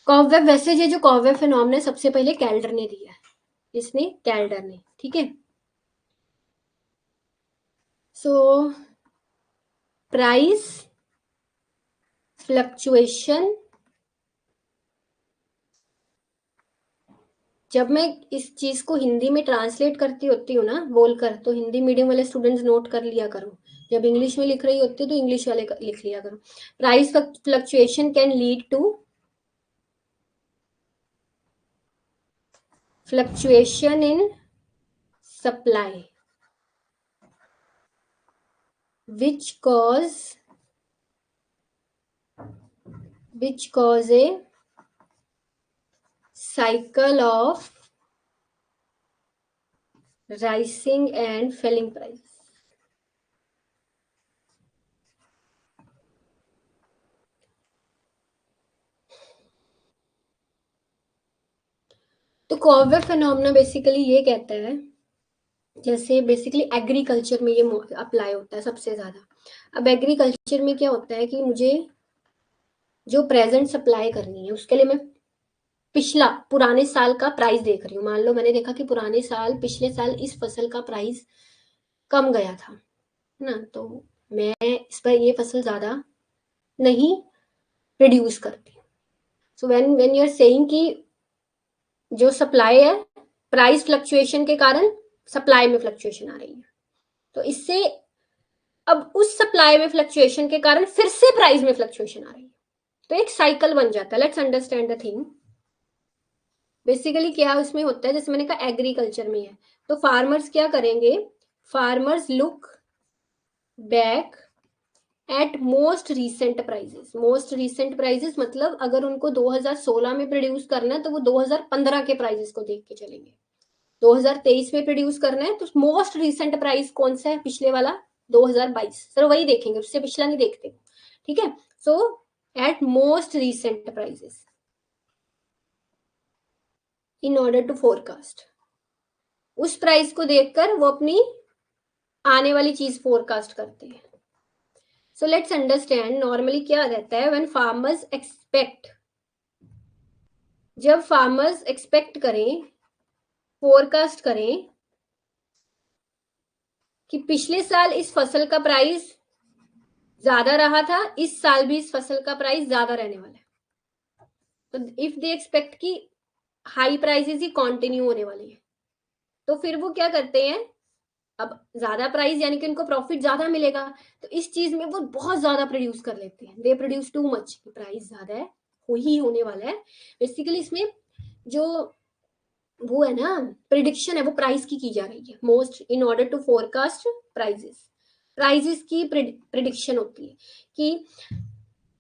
कॉवेब, वैसे ये जो कॉवेब फिनोमेना सबसे पहले कैल्डर ने दिया है, इसने कैल्डर ने, ठीक है। सो प्राइस फ्लक्चुएशन, जब मैं इस चीज को हिंदी में ट्रांसलेट करती होती हूँ ना बोलकर, तो हिंदी मीडियम वाले स्टूडेंट्स नोट कर लिया करो, जब इंग्लिश में लिख रही होती है तो इंग्लिश वाले लिख लिया करो। Price fluctuation can lead to fluctuation in supply which cause a cycle of rising and falling price। तो कॉवेब फिनोमेना बेसिकली ये कहता है, जैसे बेसिकली एग्रीकल्चर में ये अप्लाई होता है सबसे ज्यादा। अब एग्रीकल्चर में क्या होता है कि मुझे जो प्रेजेंट सप्लाई करनी है उसके लिए मैं पिछला पुराने साल का प्राइस देख रही हूँ। मान लो मैंने देखा कि पुराने साल पिछले साल इस फसल का प्राइस कम गया था, है ना, तो मैं इस पर ये फसल ज्यादा नहीं प्रोड्यूस करती। So when you are saying कि जो सप्लाई है, प्राइस फ्लक्चुएशन के कारण सप्लाई में फ्लक्चुएशन आ रही है, तो इससे अब उस सप्लाई में फ्लक्चुएशन के कारण फिर से प्राइस में फ्लक्चुएशन आ रही है, तो एक साइकिल बन जाता है। Let's understand the thing. Basically क्या उसमें होता है, जैसे मैंने कहा एग्रीकल्चर में है, तो फार्मर्स क्या करेंगे, farmers look back at most recent prices. Most recent prices मतलब अगर उनको 2016 में प्रोड्यूस करना है तो वो 2015 के प्राइजेस को देख के चलेंगे। 2023 में प्रोड्यूस करना है तो मोस्ट रीसेंट प्राइस कौन सा है, पिछले वाला 2022, सर वही देखेंगे, उससे पिछला नहीं देखते, ठीक है। So at most recent prices in order to forecast, उस प्राइस को देखकर वो अपनी आने वाली चीज फोरकास्ट करते हैं। सो लेट्स अंडरस्टैंड नॉर्मली क्या रहता है, व्हेन फार्मर्स एक्सपेक्ट, जब फार्मर्स एक्सपेक्ट करें, फोरकास्ट करें कि पिछले साल इस फसल का प्राइस ज्यादा रहा था, इस साल भी इस फसल का प्राइस ज्यादा रहने वाला है, तो इफ दे एक्सपेक्ट कि हाई प्राइसेस ही कंटिन्यू होने वाली है, तो फिर वो क्या करते हैं, अब ज्यादा प्राइस यानी कि उनको प्रॉफिट ज्यादा मिलेगा, तो इस चीज में वो बहुत ज्यादा प्रोड्यूस कर लेते हैं, they produce too much, price ज्यादा है, हो ही होने वाला है। बेसिकली इसमें जो वो है ना प्रिडिक्शन है वो प्राइस की जा रही है, most in order to forecast prices, prices की प्रिडिक्शन होती है कि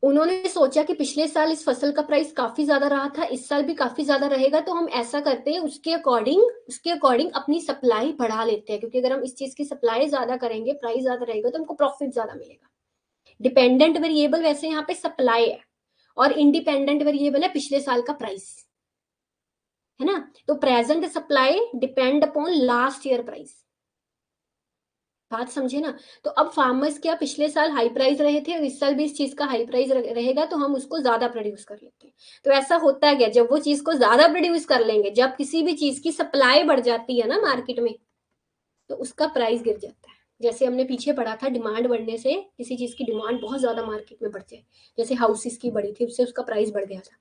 उन्होंने सोचा कि पिछले साल इस फसल का प्राइस काफी ज्यादा रहा था, इस साल भी काफी ज्यादा रहेगा, तो हम ऐसा करते हैं उसके अकॉर्डिंग अपनी सप्लाई बढ़ा लेते हैं, क्योंकि अगर हम इस चीज की सप्लाई ज्यादा करेंगे, प्राइस ज्यादा रहेगा, तो हमको प्रॉफिट ज्यादा मिलेगा। डिपेंडेंट वेरिएबल वैसे यहाँ पे सप्लाई है और इंडिपेंडेंट वेरिएबल है पिछले साल का प्राइस, है ना। तो present supply depend upon last year price, बात समझे ना। तो अब फार्मर्स क्या पिछले साल हाई प्राइस रहे थे और इस साल भी इस चीज का हाई प्राइस रहेगा, तो हम उसको ज्यादा प्रोड्यूस कर लेते हैं। तो ऐसा होता है क्या, जब वो चीज को ज्यादा प्रोड्यूस कर लेंगे, जब किसी भी चीज की सप्लाई बढ़ जाती है ना मार्केट में, तो उसका प्राइस गिर जाता है। जैसे हमने पीछे पढ़ा था, डिमांड बढ़ने से किसी चीज की डिमांड बहुत ज्यादा मार्केट में बढ़ जाए, जैसे हाउसेस की बढ़ी थी उससे उसका प्राइस बढ़ गया था।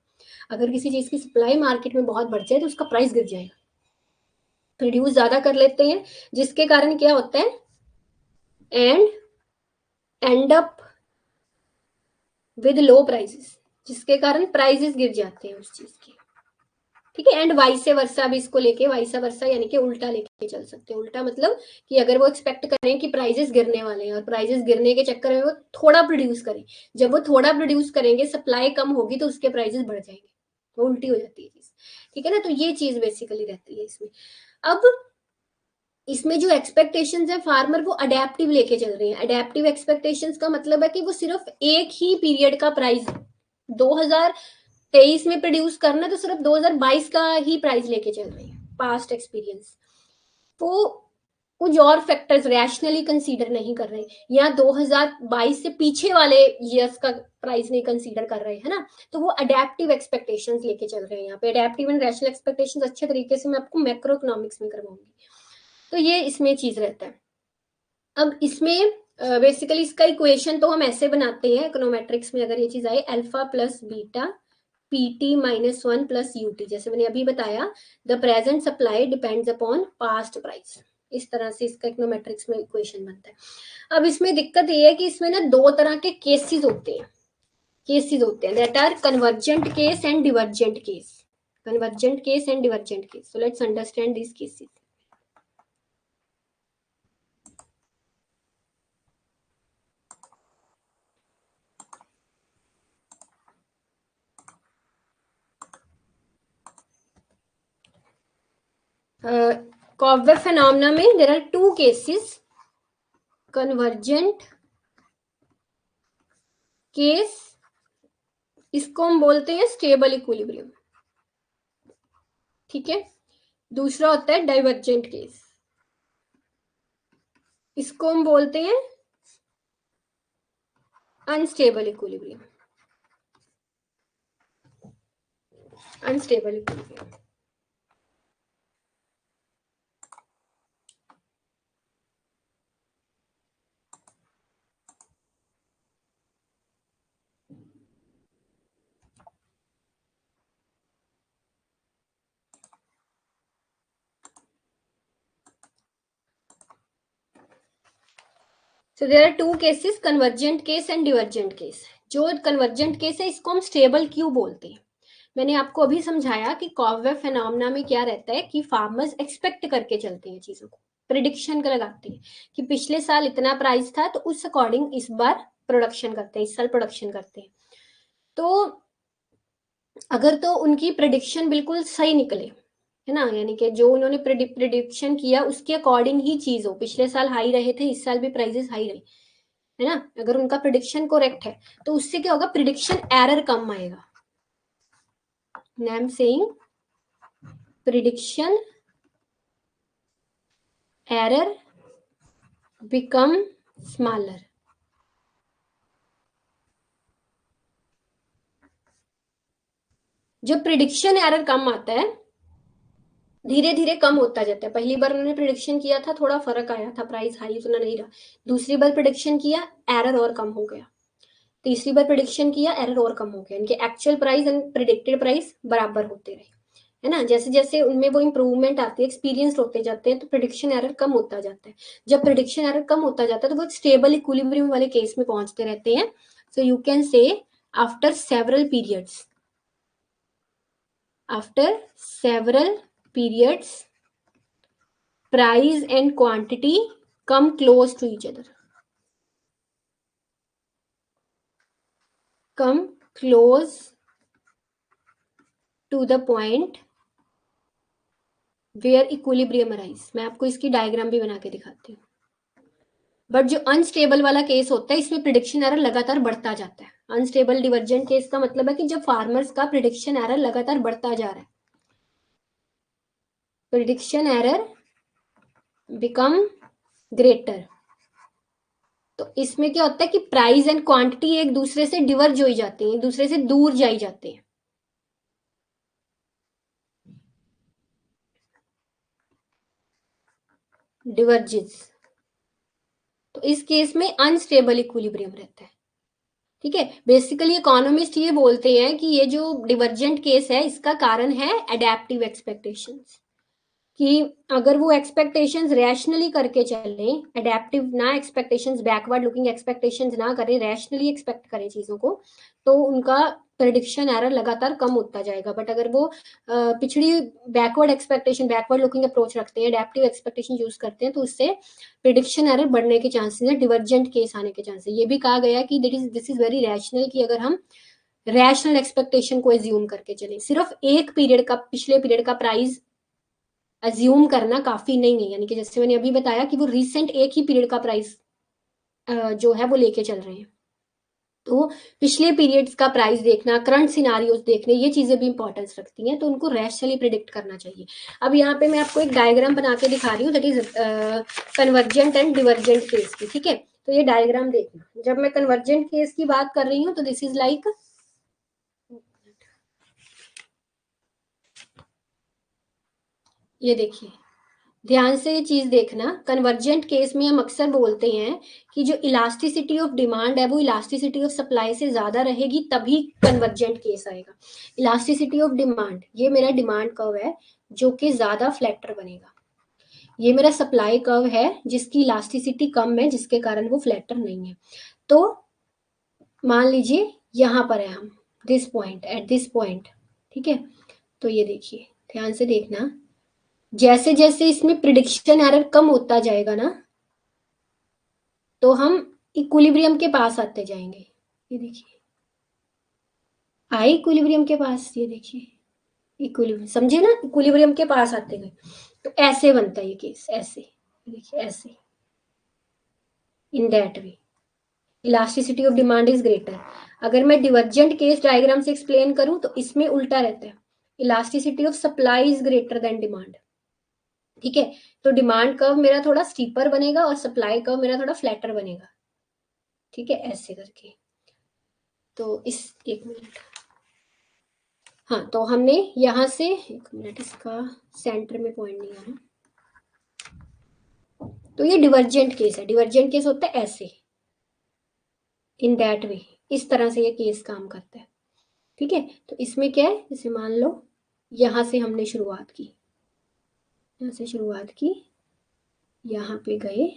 अगर किसी चीज की सप्लाई मार्केट में बहुत बढ़ जाए तो उसका प्राइस गिर जाएगा, प्रोड्यूस ज्यादा कर लेते हैं, जिसके कारण क्या होता है, and and up with low prices, जिसके कारण प्राइसेस गिर जाते हैं उस चीज के, ठीक है। एंड वाइस वर्सा भी इसको लेके, वाइस वर्सा यानी कि उल्टा लेके चल सकते हैं। उल्टा मतलब कि अगर वो एक्सपेक्ट करें कि प्राइसेस गिरने वाले हैं और प्राइसेस गिरने के चक्कर में वो थोड़ा प्रोड्यूस करें, जब वो थोड़ा प्रोड्यूस करेंगे सप्लाई कम होगी तो उसके प्राइसेस बढ़ जाएंगे, तो उल्टी हो जाती है चीज, ठीक है ना। तो ये चीज बेसिकली रहती है इसमें। अब इसमें जो एक्सपेक्टेशंस है फार्मर वो अडेप्टिव लेके चल रहे हैं। अडेप्टिव एक्सपेक्टेशंस का मतलब है कि वो सिर्फ एक ही पीरियड का प्राइस 2023 में प्रोड्यूस करना है, तो सिर्फ 2022 का ही प्राइस लेके चल रहे हैं, पास्ट एक्सपीरियंस। वो कुछ और फैक्टर्स रैशनली कंसीडर नहीं कर रहे, या 2022 से पीछे वाले ईयर्स का प्राइस नहीं कंसीडर कर रहे, है ना। तो वो अडेप्टिव एक्सपेक्टेशंस लेके चल रहे हैं यहाँ पे। अडेप्टिव एंड रैशनल एक्सपेक्टेशंस अच्छे तरीके से मैं आपको मैक्रो इकोनॉमिक्स में करवाऊंगी। तो ये इसमें चीज रहता है। अब इसमें बेसिकली इसका इक्वेशन तो हम ऐसे बनाते हैं इकोनोमेट्रिक्स में, अगर ये चीज आए alpha plus beta PT minus 1 plus UT, जैसे मैंने अभी बताया the present supply depends upon past price. इस तरह से इसका इकोनोमेट्रिक्स में इक्वेशन बनता है। अब इसमें दिक्कत ये है कि इसमें ना दो तरह के केसेस होते हैं, that are convergent case and divergent case. Convergent case and divergent case, so let's understand this cases. Cobb phenomena में there are two cases, convergent case, इसको हम बोलते हैं स्टेबल इक्विलिब्रियम, ठीक है। दूसरा होता है डाइवर्जेंट केस, इसको हम बोलते हैं unstable equilibrium. Unstable equilibrium So there are two cases, convergent case and divergent case। जो convergent case है इसको हम स्टेबल क्यों बोलते हैं, मैंने आपको अभी समझाया कि कॉब फेनोमेना में क्या रहता है कि फार्मर्स एक्सपेक्ट करके चलते हैं चीजों को, प्रिडिक्शन का लगाते हैं कि पिछले साल इतना प्राइस था तो उस अकॉर्डिंग इस बार प्रोडक्शन करते हैं, इस साल प्रोडक्शन करते हैं। तो अगर तो उनकी प्रिडिक्शन बिल्कुल सही निकले, है ना, यानी कि जो उन्होंने प्रिडिक्शन किया उसके अकॉर्डिंग ही चीज हो, पिछले साल हाई रहे थे इस साल भी प्राइसेस हाई रहे, है ना, अगर उनका प्रिडिक्शन करेक्ट है तो उससे क्या होगा, प्रिडिक्शन एरर कम आएगा। आई am saying prediction error become smaller. जब प्रिडिक्शन एरर कम आता है, धीरे धीरे कम होता जाता है। पहली बार उन्होंने प्रिडिक्शन किया था, थोड़ा फर्क आया था, प्राइस हाई उतना नहीं रहा। दूसरी बार प्रिडिक्शन किया, एरर और कम हो गया। तीसरी बार प्रिडिक्शन किया, एरर और कम हो गया। इनके actual price and predicted price बराबर होते रहे, है ना। जैसे जैसे उनमें वो इंप्रूवमेंट आती है, एक्सपीरियंस होते जाते हैं, तो प्रिडिक्शन एरर कम होता जाता है। जब प्रिडिक्शन एरर कम होता जाता है तो वो स्टेबल इक्विलिब्रियम वाले केस में पहुंचते रहते हैं। So you can say after several periods, after several periods price and quantity come close to each other, come close to the point where equilibrium arise। मैं आपको इसकी डायग्राम भी बना के दिखाती हूँ। बट जो अनस्टेबल वाला केस होता है इसमें प्रिडिक्शन एरर लगातार बढ़ता जाता है। अनस्टेबल डिवर्जेंट केस का मतलब है कि जब फार्मर्स का प्रिडिक्शन एरर लगातार बढ़ता जा रहा है, प्रिडिक्शन एरर बिकम ग्रेटर, तो इसमें क्या होता है कि प्राइस एंड क्वांटिटी एक दूसरे से डिवर्ज हो जाती है, एक दूसरे से दूर जाई जाते हैं। डिवर्जेस, तो इस केस में अनस्टेबल इक्विलिब्रियम रहता है, ठीक है। बेसिकली इकोनॉमिस्ट ये बोलते हैं कि ये जो डिवर्जेंट केस है इसका कारण है एडेप्टिव एक्सपेक्टेशंस, कि अगर वो एक्सपेक्टेशंस रैशनली करके चले, एडेप्टिव ना एक्सपेक्टेशंस, बैकवर्ड लुकिंग एक्सपेक्टेशंस ना करें, रैशनली एक्सपेक्ट करें चीजों को, तो उनका प्रेडिक्शन एरर लगातार कम होता जाएगा। बट अगर वो पिछड़ी backward expectation, backward looking approach रखते हैं, एडेप्टिव एक्सपेक्टेशन यूज करते हैं, तो उससे प्रिडिक्शन एरर बढ़ने के चांसेस है, डिवर्जेंट केस आने के चांसेस। ये भी कहा गया कि दिस इज वेरी रैशनल, कि अगर हम रैशनल एक्सपेक्टेशन को एज्यूम करके चले, सिर्फ एक पीरियड का, पिछले पीरियड का प्राइस अज्यूम करना काफी नहीं है, यानी कि जैसे मैंने अभी बताया कि वो रिसेंट एक ही पीरियड का प्राइस जो है वो लेके चल रहे हैं। तो पिछले पीरियड्स का प्राइस देखना, करंट सिनारियोज देखने, ये चीजें भी इंपॉर्टेंस रखती हैं, तो उनको रैशनली प्रिडिक्ट करना चाहिए। अब यहाँ पे मैं आपको एक डायग्राम बना के दिखा रही हूँ, that is convergent and divergent case की, ठीक है। तो ये डायग्राम देखना, जब मैं कन्वर्जेंट केस की बात कर रही हूँ तो दिस इज लाइक, ये देखिए ध्यान से ये चीज देखना, कन्वर्जेंट केस में हम अक्सर बोलते हैं कि जो इलास्टिसिटी ऑफ डिमांड है वो इलास्टिसिटी ऑफ सप्लाई से ज्यादा रहेगी, तभी कन्वर्जेंट केस आएगा। इलास्टिसिटी ऑफ डिमांड, ये मेरा डिमांड कर्व है जो कि ज्यादा फ्लैटर बनेगा, ये मेरा सप्लाई कर्व है जिसकी इलास्टिसिटी कम है, जिसके कारण वो फ्लैटर नहीं है। तो मान लीजिए यहां पर है हम, this point, at this point, ठीक है। तो ये देखिए ध्यान से देखना, जैसे जैसे इसमें प्रिडिक्शन एरर कम होता जाएगा ना, तो हम इक्विलिब्रियम के पास आते जाएंगे। ये देखिए आए इक्विलिब्रियम के पास, ये देखिए इक्विलिब्रियम, समझे ना, इक्विलिब्रियम के पास आते गए। तो ऐसे बनता है ये केस, ऐसे देखिए, ऐसे, in that way elasticity of demand is greater. अगर मैं डिवर्जेंट केस डायग्राम से एक्सप्लेन करूं तो इसमें उल्टा रहता है, elasticity of supply is greater than demand, ठीक है। तो डिमांड कर्व मेरा थोड़ा स्टीपर बनेगा और सप्लाई कर्व मेरा थोड़ा फ्लैटर बनेगा, ठीक है, ऐसे करके। तो इस, एक मिनट, हाँ, तो हमने यहां से, एक मिनट, इसका सेंटर में पॉइंट नहीं आना, तो ये डिवर्जेंट केस है। डिवर्जेंट केस होता है ऐसे, इन दैट वे, इस तरह से ये केस काम करता है, ठीक है। तो इसमें क्या है, जैसे मान लो यहां से हमने शुरुआत की, यहां से शुरुआत की, यहाँ पे गए,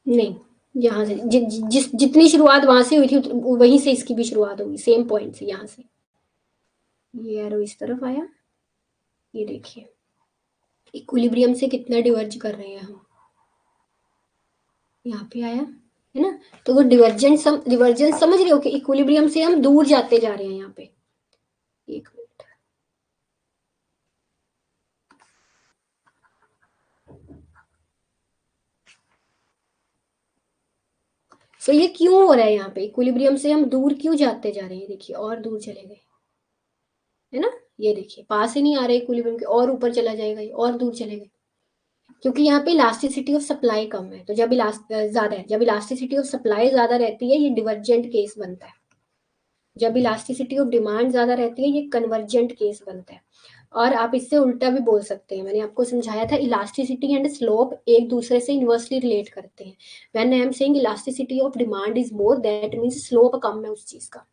नहीं, यहाँ से जितनी शुरुआत वहां से हुई थी वहीं से इसकी भी शुरुआत होगी, सेम पॉइंट से, यहाँ से ये एरो इस तरफ आया, ये देखिए इक्विलिब्रियम से कितना डिवर्ज कर रहे हैं हम, यहाँ पे आया है ना। तो वो डिवर्जेंस समझ रहे हो कि इक्विलिब्रियम से हम दूर जाते जा रहे हैं यहाँ पे, एक मिनट। तो ये क्यों हो रहा है, यहाँ पे इक्विलिब्रियम से हम दूर क्यों जाते जा रहे हैं, देखिए और दूर चले गए, है ना। ये देखिए पास ही नहीं आ रहे इक्विलिब्रियम के, और ऊपर चला जाएगा ये, और दूर चले गए, क्योंकि यहाँ पे इलास्टिसिटी ऑफ सप्लाई कम है। तो जब ज्यादा है, जब इलास्टिसिटी ऑफ सप्लाई ज्यादा रहती है ये डिवर्जेंट केस बनता है, जब इलास्टिसिटी ऑफ डिमांड ज्यादा रहती है ये कन्वर्जेंट केस बनता है। और आप इससे उल्टा भी बोल सकते हैं, मैंने आपको समझाया था इलास्टिसिटी एंड स्लोप एक दूसरे से इनवर्सली रिलेट करते हैं। When I am saying elasticity of demand is more, that means slope कम है उस चीज का,